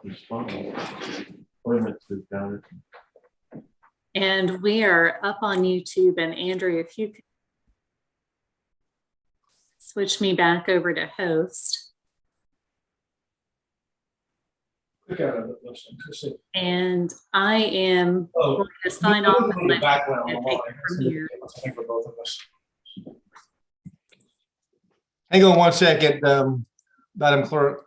respond. Appointment to counter. And we are up on YouTube. And Andrew, if you could switch me back over to host. And I am going to sign off and let background you take it from here. for both of us. Hang on one second, Madam Clerk.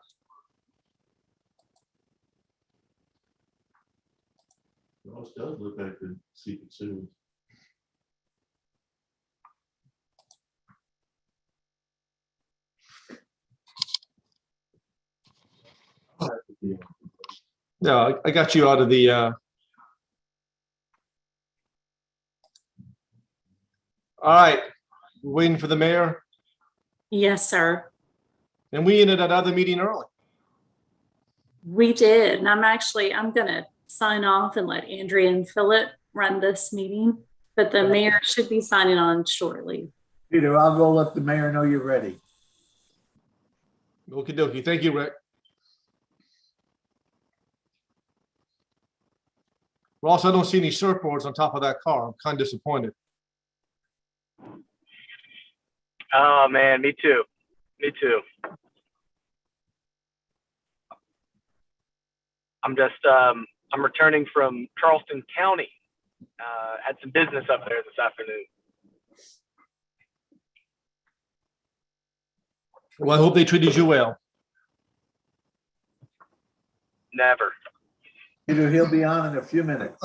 It almost does look like the secret service. No, I got you out of the. All right, we're waiting for the mayor, Yes, sir. and we ended that other meeting early. We did. And I'm going to sign off and let Andrea and Philip run this meeting. But the mayor should be signing on shortly. Peter, I'll go let the mayor know you're ready. Okie dokie. Thank you, Rick. Ross, I don't see any surfboards on top of that car. I'm kind of disappointed. Oh man, me too. Me too. I'm just I'm returning from Charleston County. Had some business up there this afternoon. Well, I hope they treated you well. Never. Peter, he'll be on in a few minutes.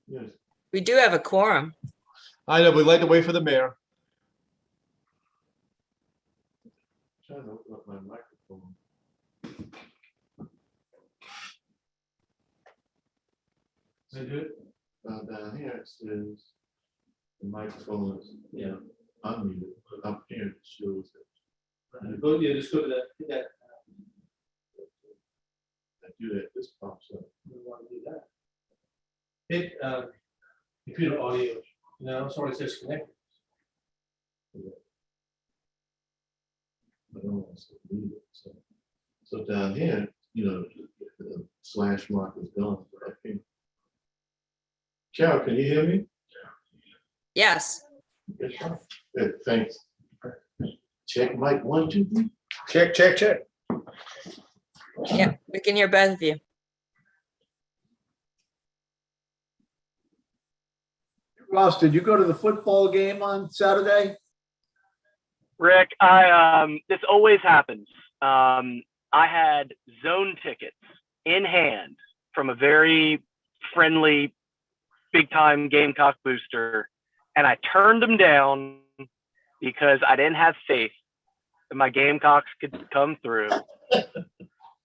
Yes. We do have a quorum. I know, we'd like to wait for the mayor. Trying to open up my microphone. I do it down here. It says the microphone is unmuted. Up here it shows it. Go, yeah, just go to that. Hit that. I do that. This pops up. We want to do that. Hit computer audio. No, sorry, it says connected. I don't want to leave it. So down here, the slash mark is gone. But I think. Carol, can you hear me? Yes. Good, thanks. Check mic 1, 2, 3. Check, check, check. Yeah, we can hear both of you. Ross, did you go to the football game on Saturday? Rick, this always happens. I had zone tickets in hand from a very friendly, big-time Gamecock booster, and I turned them down because I didn't have faith that my Gamecocks could come through. I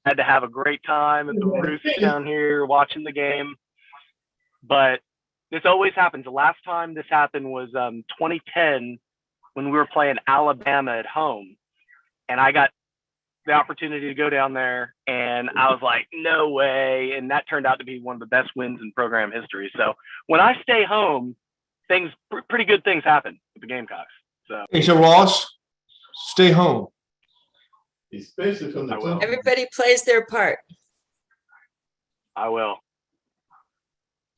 had to have a great time at the Roost down here watching the game, but this always happens. The last time this happened was 2010 when we were playing Alabama at home, and I got the opportunity to go down there, and I was like, no way. And that turned out to be one of the best wins in program history. So when I stay home, pretty good things happen with the Gamecocks. So Hey, so Ross, stay home. Especially from the I will. top. Everybody plays their part. I will.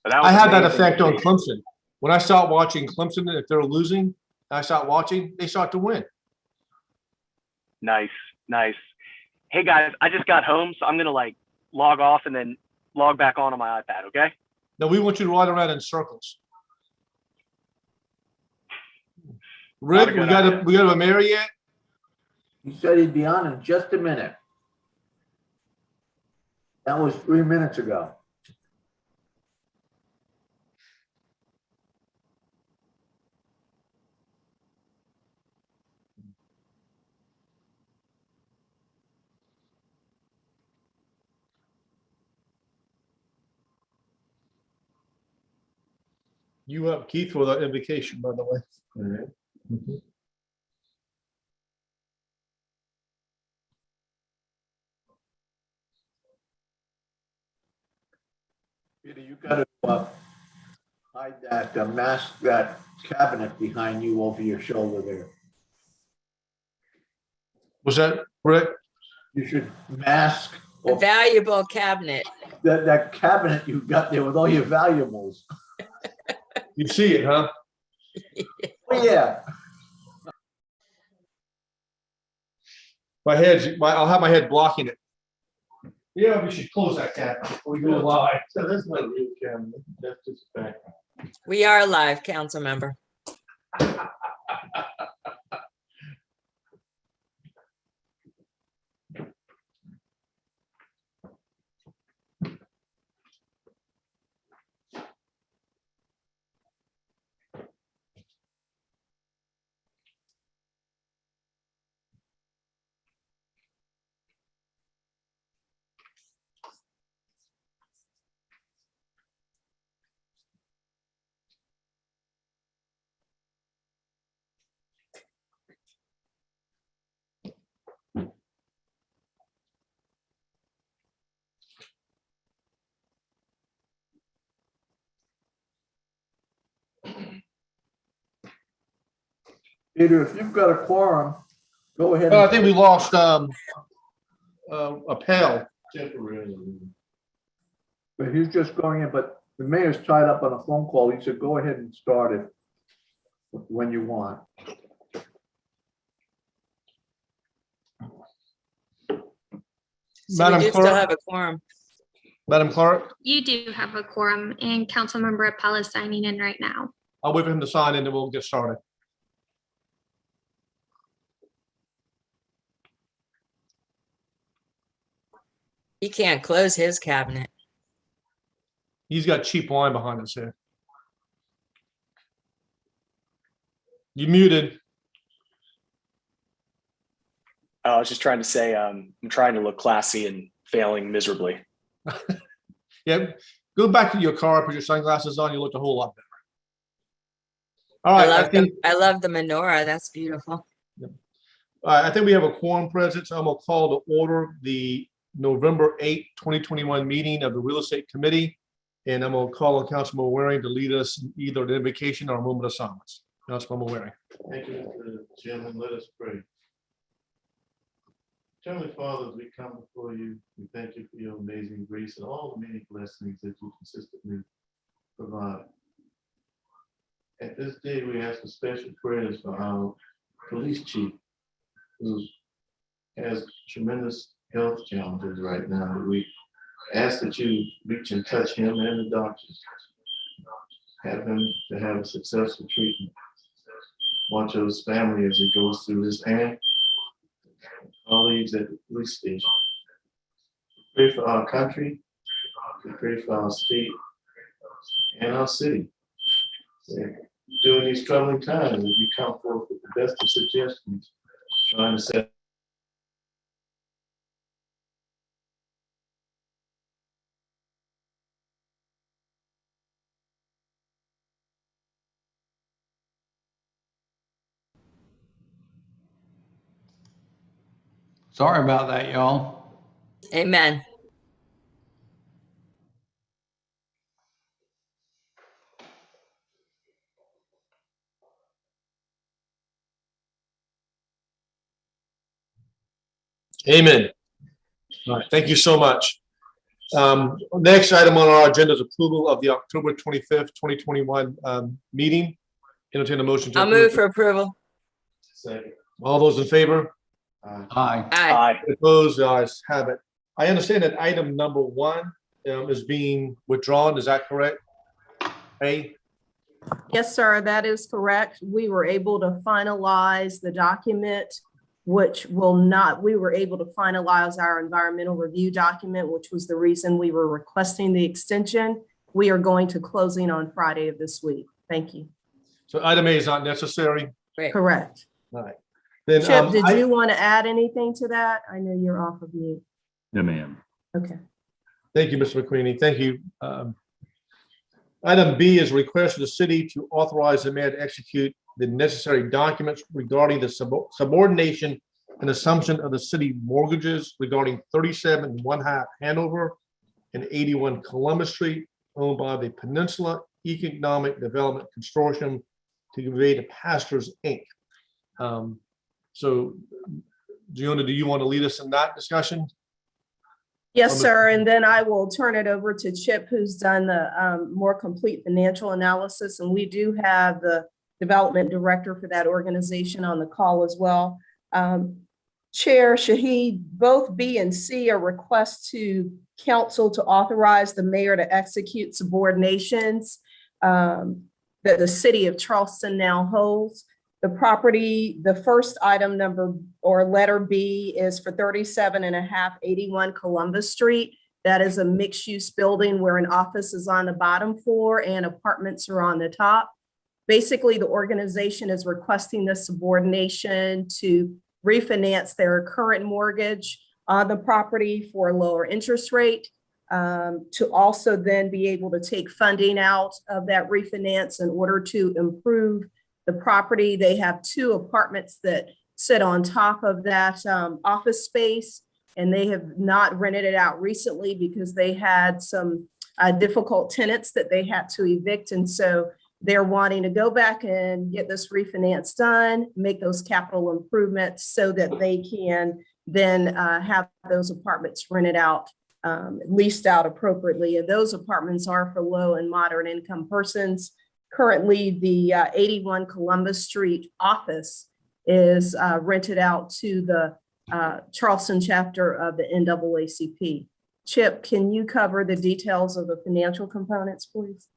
But that was I had that amazing effect to on see. Clemson. When I start watching Clemson, if they're losing, I start watching, they start to win. Nice, nice. Hey guys, I just got home, so I'm gonna log off and then log back on my iPad. Okay? Now we want you to ride around in circles. Rick, we got a mayor yet? He said he'd be on in just a minute. That was 3 minutes ago. You up Keith for that invocation, by the way. All right. Peter, you got to Hide that, mask that cabinet behind you over your shoulder there. Was that Rick? You should mask A valuable cabinet. that cabinet you got there with all your valuables. You see it, huh? Oh, yeah. I'll have my head blocking it. Yeah, we should close that tab before we go live. So that's not real camera, that's just a fact. We are live, council member. Peter, if you've got a quorum, go ahead. I think we lost a pal. Temporarily. But he's just going in, but the mayor's tied up on a phone call. He said, go ahead and start it when you want. So Madam we do Clerk? still have a quorum. Madam Clerk, You do have a quorum, and Councilmember Appel is signing in right now. I'll wait for him to sign in and we'll get started. He can't close his cabinet. He's got cheap wine behind his head. You muted. I was just trying to say, I'm trying to look classy and failing miserably. Yeah, go back to your car, put your sunglasses on, you look a whole lot better. All right, I love the menorah. That's beautiful. I think we have a quorum present, so I'm gonna call to order the November 8th, 2021 meeting of the Real Estate Committee. And I'm gonna call on Councilman Waring to lead us in either an invocation or a moment of silence. Councilman Waring. Thank you, Mr. Chairman. Let us pray. Heavenly Father, as we come before you, we thank you for your amazing grace and all the many blessings that you consistently provide. At this day, we ask for special prayers for our police chief, who has tremendous health challenges right now. We ask that you reach and touch him and the doctors. Have him to have a successful treatment. Watch over his family as he goes through this, and colleagues at the police station. Pray for our country. We pray for our state and our city. During these troubling times, as we come forth with the best of suggestions, trying to set Sorry about that, y'all. Amen. Amen. All right, thank you so much. Next item on our agenda is approval of the October 25th, 2021 meeting. Entertain a motion to I'll approve. move for approval. second. All those in favor? Aye. Aye. Aye. Opposed? The ayes have it. I understand that item number 1 is being withdrawn. Is that correct? A? Yes, sir, that is correct. We were able to finalize the document, which we were able to finalize our environmental review document, which was the reason we were requesting the extension. We are going to closing on Friday of this week. Thank you. So item A is not necessary. Great. Correct. All right. Then, Chip, did you want to add anything to that? I know you're off of mute. No, ma'am. Okay. Thank you, Mr. McQueenie. Thank you. Item B is request of the city to authorize the mayor to execute the necessary documents regarding the subordination and assumption of the city mortgages regarding 37 1/2 Hanover and 81 Columbus Street, owned by the Peninsula Economic Development Consortium to convey to Pastors Inc. So, Giona, do you want to lead us in that discussion? Yes, sir. And then I will turn it over to Chip, who's done the more complete financial analysis. And we do have the development director for that organization on the call as well. Chair Shahid, both B and C are requests to council to authorize the mayor to execute subordinations that the city of Charleston now holds. The property, the first item number or letter B is for 37.581 Columbus Street. That is a mixed-use building where an office is on the bottom floor and apartments are on the top. Basically, the organization is requesting the subordination to refinance their current mortgage on the property for a lower interest rate, to also then be able to take funding out of that refinance in order to improve the property. They have 2 apartments that sit on top of that office space, and they have not rented it out recently because they had some difficult tenants that they had to evict. And so they're wanting to go back and get this refinance done, make those capital improvements so that they can then have those apartments rented out, leased out appropriately. And those apartments are for low and moderate income persons. Currently, the 81 Columbus Street office is rented out to the Charleston chapter of the NAACP. Chip, can you cover the details of the financial components, please?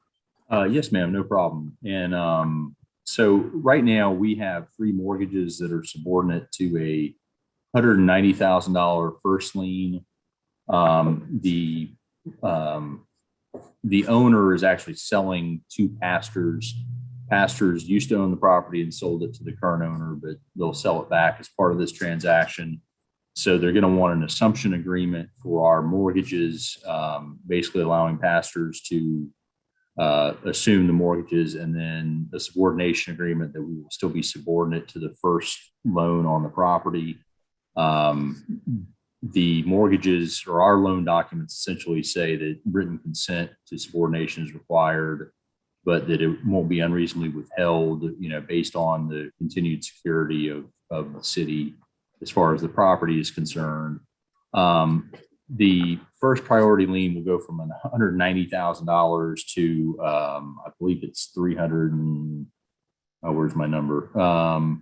Yes, ma'am, no problem. And so right now we have 3 mortgages that are subordinate to a $190,000 first lien. The owner is actually selling to pastors. Pastors used to own the property and sold it to the current owner, but they'll sell it back as part of this transaction. So they're going to want an assumption agreement for our mortgages, basically allowing pastors to assume the mortgages, and then the subordination agreement that we will still be subordinate to the first loan on the property. The mortgages or our loan documents essentially say that written consent to subordination is required, but that it won't be unreasonably withheld, based on the continued security of the city as far as the property is concerned. The first priority lien will go from $190,000 to, I believe it's 300 and, where's my number? I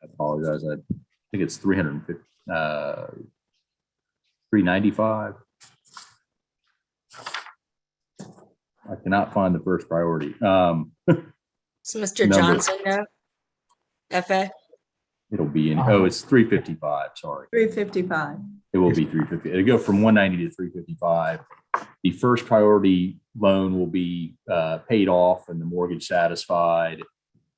apologize. I think it's 350, 395. I cannot find the first priority. So Mr. Johnson, no? FA? It'll be in, it's 355, sorry. 355. It will be 350. It'll go from 190 to 355. The first priority loan will be paid off and the mortgage satisfied.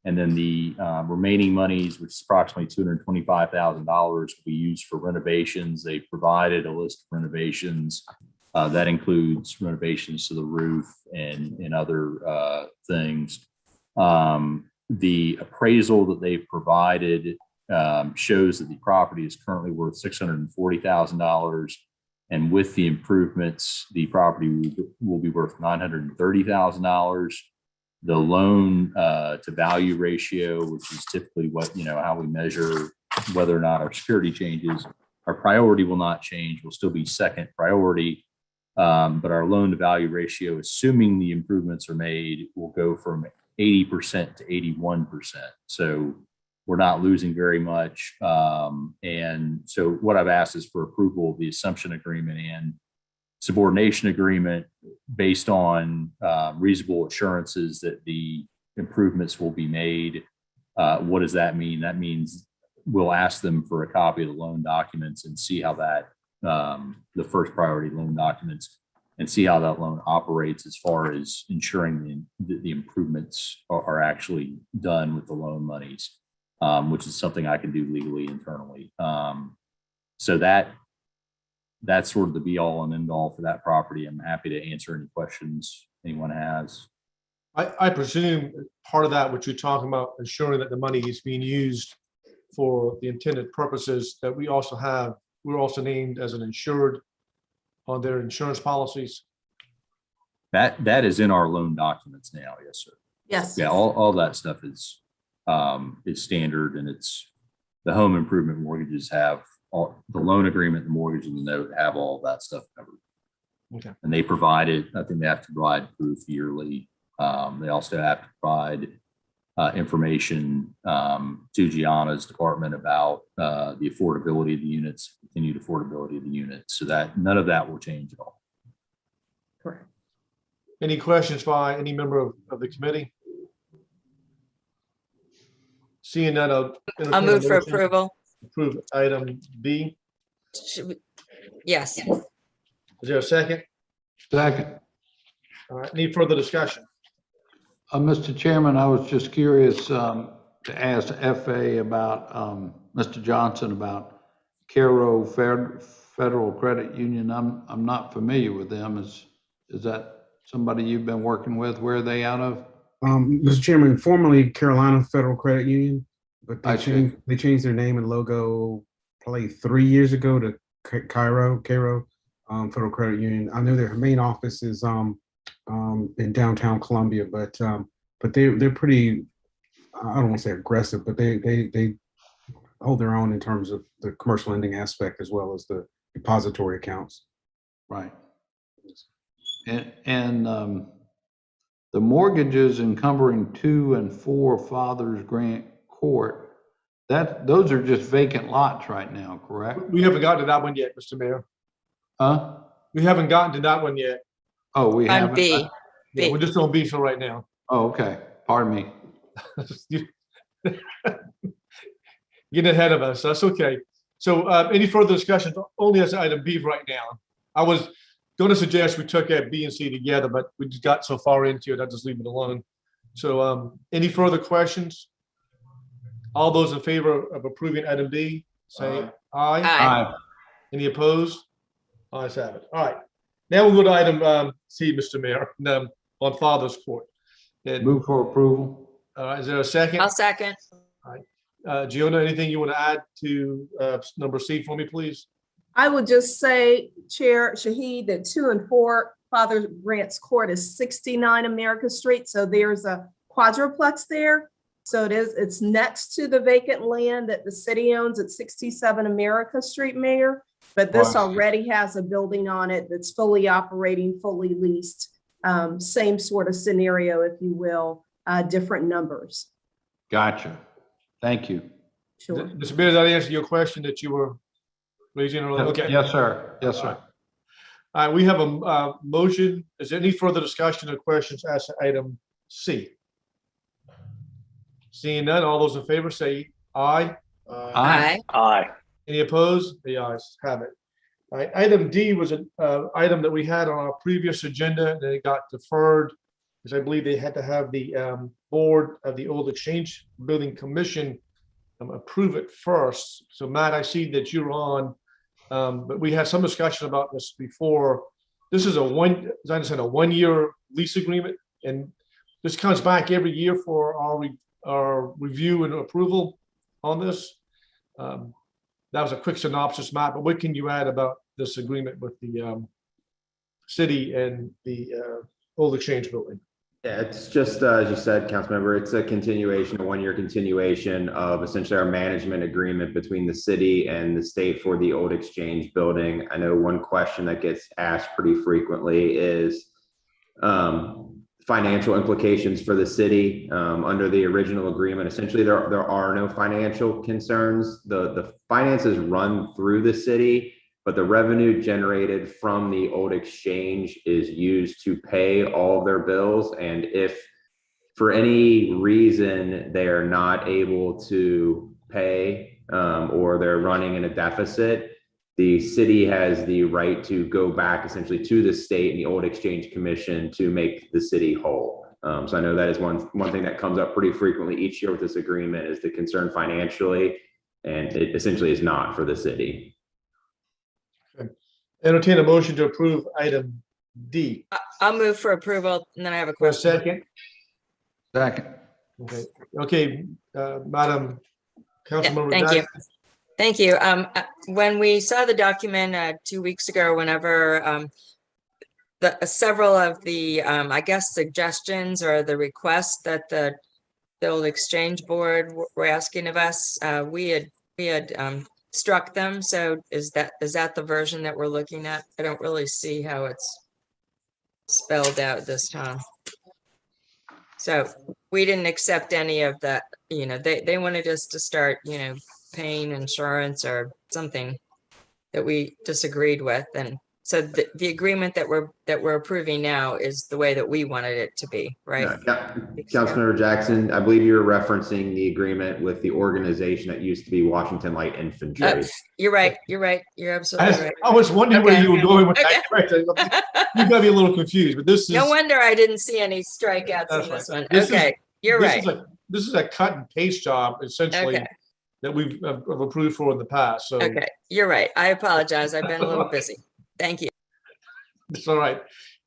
And then the remaining monies, which is approximately $225,000, will be used for renovations. They provided a list of renovations. That includes renovations to the roof and other things. The appraisal that they've provided shows that the property is currently worth $640,000. And with the improvements, the property will be worth $930,000. The loan to value ratio, which is typically what, how we measure whether or not our security changes, our priority will not change, will still be second priority. But our loan to value ratio, assuming the improvements are made, will go from 80% to 81%. So we're not losing very much. And so what I've asked is for approval of the assumption agreement and subordination agreement based on reasonable assurances that the improvements will be made. What does that mean? That means we'll ask them for a copy of the loan documents and see how that, the first priority loan documents, and see how that loan operates as far as ensuring the improvements are actually done with the loan monies, which is something I can do legally internally. So that's sort of the be all and end all for that property. I'm happy to answer any questions anyone has. I presume part of that, what you're talking about, ensuring that the money is being used for the intended purposes, that we're also named as an insured on their insurance policies. That is in our loan documents now. Yes, sir. Yes. Yeah, all that stuff is standard, and it's the home improvement mortgages have all the loan agreement, the mortgage, and the note have all that stuff covered. Okay. And they provide it. I think they have to provide proof yearly. They also have to provide information to Gianna's department about the affordability of the units, continued affordability of the units, so that none of that will change at all. Correct. Any questions by any member of the committee? Seeing that, I'll entertain a move for motion to approval. approve item B. Yes. Is there a second? Second. All right, any further discussion? Mr. Chairman, I was just curious to ask FA about Mr. Johnson about Caro Federal Credit Union. I'm not familiar with them. Is that somebody you've been working with? Where are they out of? Mr. Chairman, formerly Carolina Federal Credit Union, but I see. they changed their name and logo probably 3 years ago to Caro Federal Credit Union. I know their main office is in downtown Columbia, but they're pretty, I don't want to say aggressive, but they hold their own in terms of the commercial lending aspect as well as the depository accounts. Right. And the mortgages encumbering 2 and 4 Father's Grant Court, those are just vacant lots right now, correct? We haven't gotten to that one yet, Mr. Mayor. Huh? We haven't gotten to that one yet. Oh, we On haven't. B. Yeah, we're just on B for right now. Oh, okay. Pardon me. Getting ahead of us. That's okay. So any further discussion? Only as item B right now. I was going to suggest we took that B and C together, but we just got so far into it, I just leave it alone. So any further questions? All those in favor of approving item B, say aye. Aye. Any opposed? Ayes have it. All right. Now we'll go to item C, Mr. Mayor, on Father's Court. And, Move for approval. is there a second? I'll second. Giona, anything you want to add to number C for me, please? I would just say, Chair Shahid, that 2 and 4 Father Grant's Court is 69 America Street. So there's a quadruplex there. So it's next to the vacant land that the city owns at 67 America Street, Mayor. But this Right. already has a building on it that's fully operating, fully leased. Same sort of scenario, if you will, different numbers. Gotcha. Thank you. Sure. Mr. Mayor, does that answer your question that you were raising? Okay. Yes, sir. Yes, sir. All right, we have a motion. Is there any further discussion or questions as to item C? Seeing none, all those in favor say aye. Aye. Aye. Any opposed? The ayes have it. All right, item D was an item that we had on our previous agenda, and it got deferred because I believe they had to have the board of the Old Exchange Building Commission approve it first. So Matt, I see that you're on, but we had some discussion about this before. This is as I understand, a 1-year lease agreement, and this comes back every year for our review and approval on this. That was a quick synopsis, Matt, but what can you add about this agreement with the city and the Old Exchange Building? Yeah, it's just, as you said, Councilmember, it's a continuation, a 1-year continuation of essentially our management agreement between the city and the state for the Old Exchange Building. I know one question that gets asked pretty frequently is financial implications for the city. Under the original agreement, essentially there are no financial concerns. The finances run through the city, but the revenue generated from the Old Exchange is used to pay all of their bills. And if for any reason they are not able to pay or they're running in a deficit, the city has the right to go back essentially to the state and the Old Exchange Commission to make the city whole. So I know that is one thing that comes up pretty frequently each year with this agreement is the concern financially, and it essentially is not for the city. Okay. Entertain a motion to approve item D. I'll move for approval, and then I have a For a question. second. Second. Okay, Madam Councilmember Thank you. Jackson. Thank you. When we saw the document 2 weeks ago, whenever several of the, I guess, suggestions or the requests that the old exchange board were asking of us, we had struck them. So is that the version that we're looking at? I don't really see how it's spelled out this time. So we didn't accept any of that, they wanted us to start, paying insurance or something that we disagreed with. And so the agreement that we're approving now is the way that we wanted it to be, right? Yeah, Councilmember Jackson, I believe you're referencing the agreement with the organization that used to be Washington Light Infantry. You're right. You're absolutely right. I was wondering where Okay. you were going with Okay. that. You got me a little confused, but this is. No wonder I didn't see any strikeouts That's in this right. one. This is- Okay, you're right. This is a cut and paste job essentially Okay. that we've approved for in the past. So Okay, you're right. I apologize. I've been a little busy. Thank you. it's all right.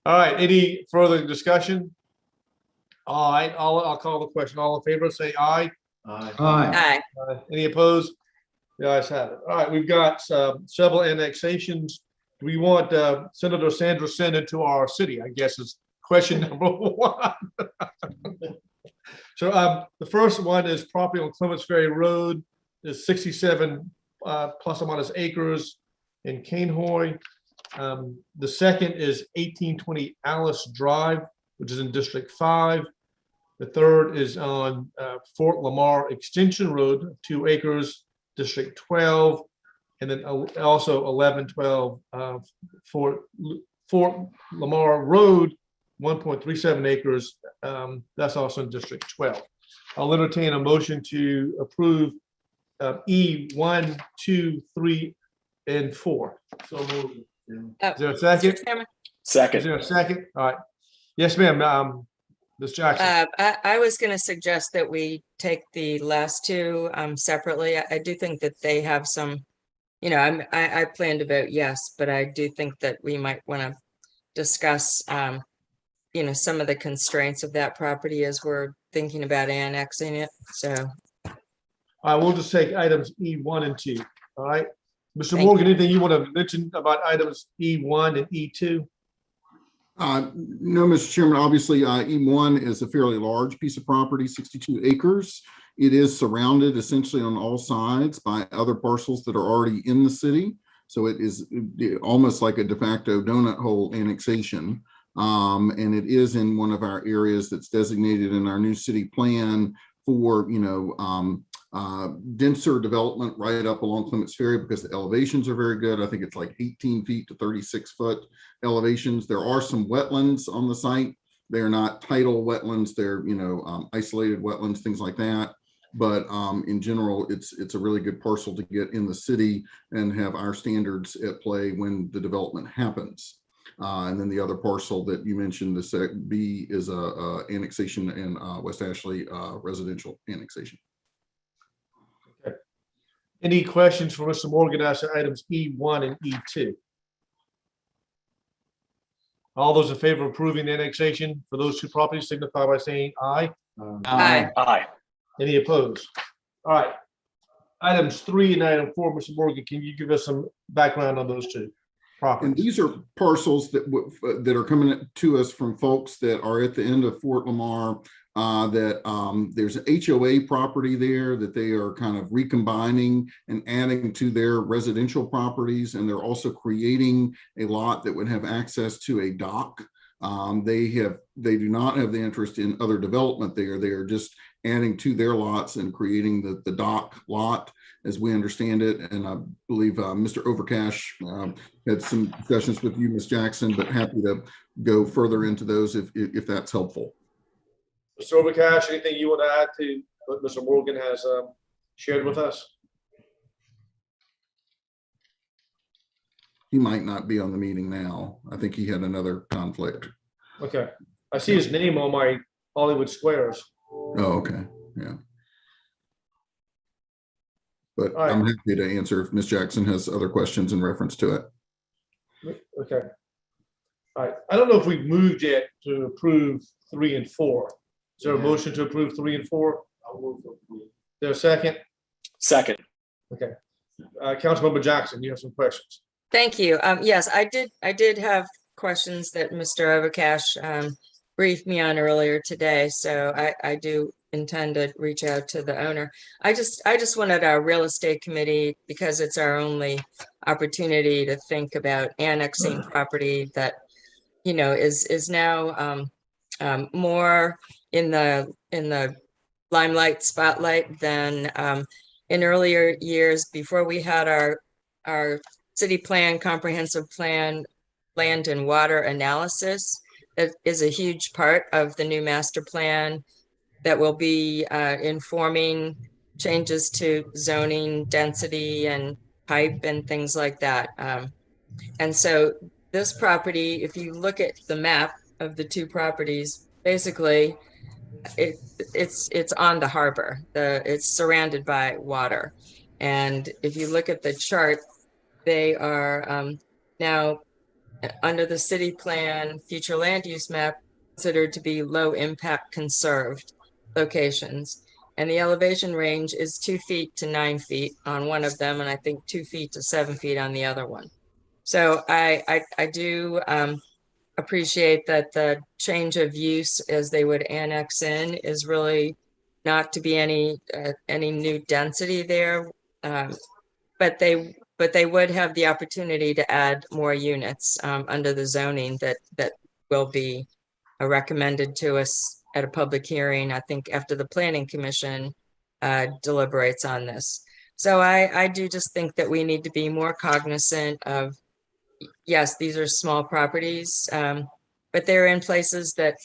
All right. Any further discussion? All right. I'll call the question. All in favor, say aye. Aye. Aye. Aye. Any opposed? The ayes have it. All right. We've got several annexations. Do we want Senator Sandra Senate to our city? I guess is question number one. So the first one is property on Clements Ferry Road. There's 67 plus or minus acres in Canehoy. The second is 1820 Alice Drive, which is in District 5. The third is on Fort Lamar Extension Road, 2 acres, District 12. And then also 1112 Fort Lamar Road, 1.37 acres. That's also in District 12. I'll entertain a motion to approve E 1, 2, 3, and 4. So moved. Is there a second? Mr. Chairman, Is Second. there a second? All right. Yes, ma'am. Ms. Jackson. I was going to suggest that we take the last two separately. I do think that they have some, I plan to vote yes, but I do think that we might want to discuss, some of the constraints of that property as we're thinking about annexing it. So, I will just take items E1 and 2. All right. Mr. Thank Morgan, anything you want to mention about items E1 and E2? No, Mr. Chairman, obviously E1 is a fairly large piece of property, 62 acres. It is surrounded essentially on all sides by other parcels that are already in the city. So it is almost like a de facto donut hole annexation. And it is in one of our areas that's designated in our new city plan for, denser development right up along Clements Ferry because the elevations are very good. I think it's like 18 feet to 36 foot elevations. There are some wetlands on the site. They're not tidal wetlands. They're, isolated wetlands, things like that. But in general, it's a really good parcel to get in the city and have our standards at play when the development happens. And then the other parcel that you mentioned, the Sec B, is a annexation in West Ashley residential annexation. Okay. Any questions for Mr. Morgan as to items E1 and E2? All those in favor of approving the annexation for those two properties signify by saying aye. aye. Aye. Any opposed? All right. Items 3 and item 4, Mr. Morgan, can you give us some background on those two And properties? these are parcels that are coming to us from folks that are at the end of Fort Lamar, there's an HOA property there that they are kind of recombining and adding to their residential properties. And they're also creating a lot that would have access to a dock. They do not have the interest in other development there. They are just adding to their lots and creating the dock lot as we understand it. And I believe Mr. Overcash had some discussions with you, Ms. Jackson, but happy to go further into those if that's helpful. Mr. Overcash, anything you want to add to what Mr. Morgan has shared with us? He might not be on the meeting now. I think he had another conflict. Okay. I see his name on my Hollywood Squares. Oh, okay. Yeah. But All right. I'm happy to answer if Ms. Jackson has other questions in reference to it. Okay. All right. I don't know if we've moved yet to approve 3 and 4. Is there a motion to approve 3 and 4? I'll move to approve. Is there a second? Second. Okay. Councilmember Jackson, you have some questions. Thank you. Yes, I did have questions that Mr. Overcash briefed me on earlier today, so I do intend to reach out to the owner. I just wanted our real estate committee, because it's our only opportunity to think about annexing property that, you know, is now more in the limelight, spotlight than in earlier years before we had our city plan, comprehensive plan, land and water analysis. That is a huge part of the new master plan that will be informing changes to zoning, density, and pipe and things like that. And so this property, if you look at the map of the two properties, basically it's on the harbor. It's surrounded by water. And if you look at the chart, they are now under the city plan, future land use map, considered to be low impact conserved locations. And the elevation range is 2 feet to 9 feet on one of them, and I think 2 feet to 7 feet on the other one. So I do appreciate that the change of use as they would annex in is really not to be any new density there, but they would have the opportunity to add more units under the zoning that will be recommended to us at a public hearing, I think after the Planning Commission deliberates on this. So I do just think that we need to be more cognizant of, yes, these are small properties, but they're in places that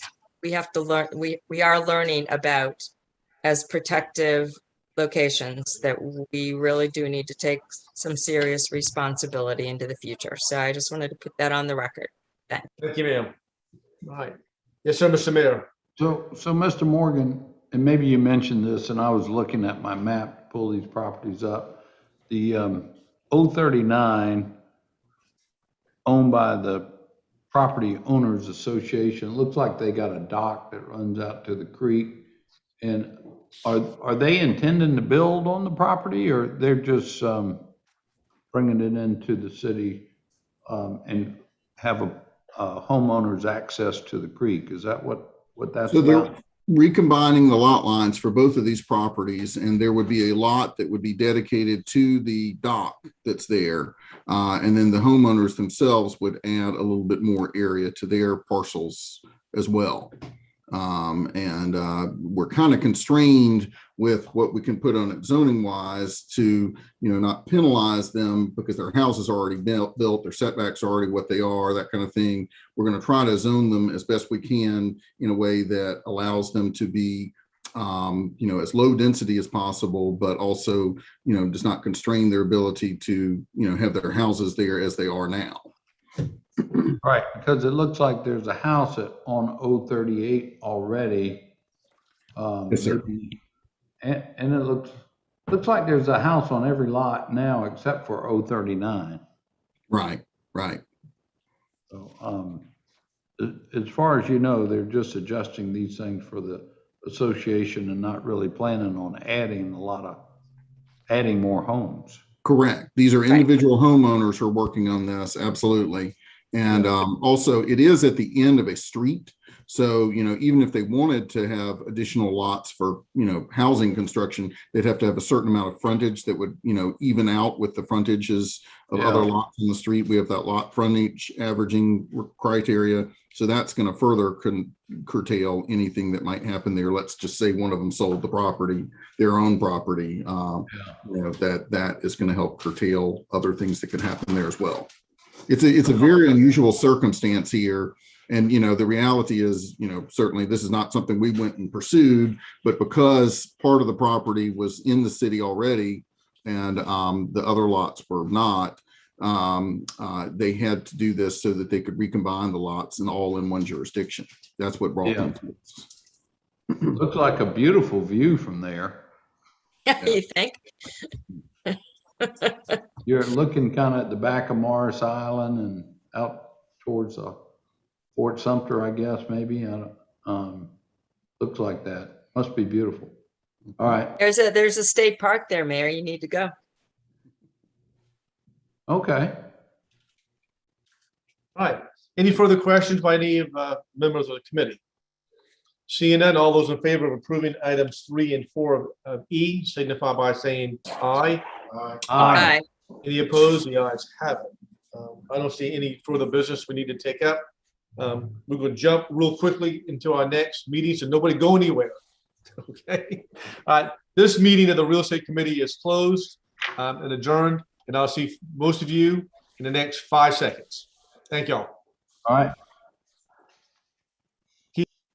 we have to learn, we are learning about as protective locations that we really do need to take some serious responsibility into the future. So I just wanted to put that on the record. Thanks. Thank you, ma'am. All right. Yes, sir, Mr. Mayor. So Mr. Morgan, and maybe you mentioned this, and I was looking at my map to pull these properties up. The 039 owned by the Property Owners Association, it looks like they got a dock that runs out to the creek. And are they intending to build on the property, or they're just bringing it into the city and have a homeowner's access to the creek? Is that what that's So about? they're recombining the lot lines for both of these properties, and there would be a lot that would be dedicated to the dock that's there. And then the homeowners themselves would add a little bit more area to their parcels as well. We're kind of constrained with what we can put on it zoning wise to, not penalize them because their house is already built, their setbacks are already what they are, that kind of thing. We're going to try to zone them as best we can in a way that allows them to be, as low density as possible, but also, does not constrain their ability to, have their houses there as they are now. Right, because it looks like there's a house on 038 already. Yes, sir. And it looks like there's a house on every lot now except for 039. Right. So, as far as you know, they're just adjusting these things for the association and not really planning on adding more homes. Correct. These are individual homeowners who are working on this. Absolutely. And also it is at the end of a street. So, even if they wanted to have additional lots for, housing construction, they'd have to have a certain amount of frontage that would, even out with the frontages of other lots in the street. We have that lot frontage averaging criteria. So that's going to further curtail anything that might happen there. Let's just say one of them sold the property, their own property, that is going to help curtail other things that could happen there as well. It's a very unusual circumstance here. And, the reality is, certainly this is not something we went and pursued, but because part of the property was in the city already and the other lots were not, they had to do this so that they could recombine the lots and all in one jurisdiction. That's what brought them to this. Looks like a beautiful view from there. You think? You're looking kind of at the back of Morris Island and out towards Fort Sumter, I guess, maybe. Looks like that. Must be beautiful. All right. There's a state park there, Mayor. You need to go. Okay. All right. Any further questions by any of members of the committee? Seeing none, all those in favor of approving items 3 and 4 of E signify by saying aye. Aye. Any opposed? The ayes have it. I don't see any further business we need to take up. We're going to jump real quickly into our next meeting, so nobody go anywhere. Okay. This meeting of the Real Estate Committee is closed and adjourned, and I'll see most of you in the next 5 seconds. Thank y'all. All right.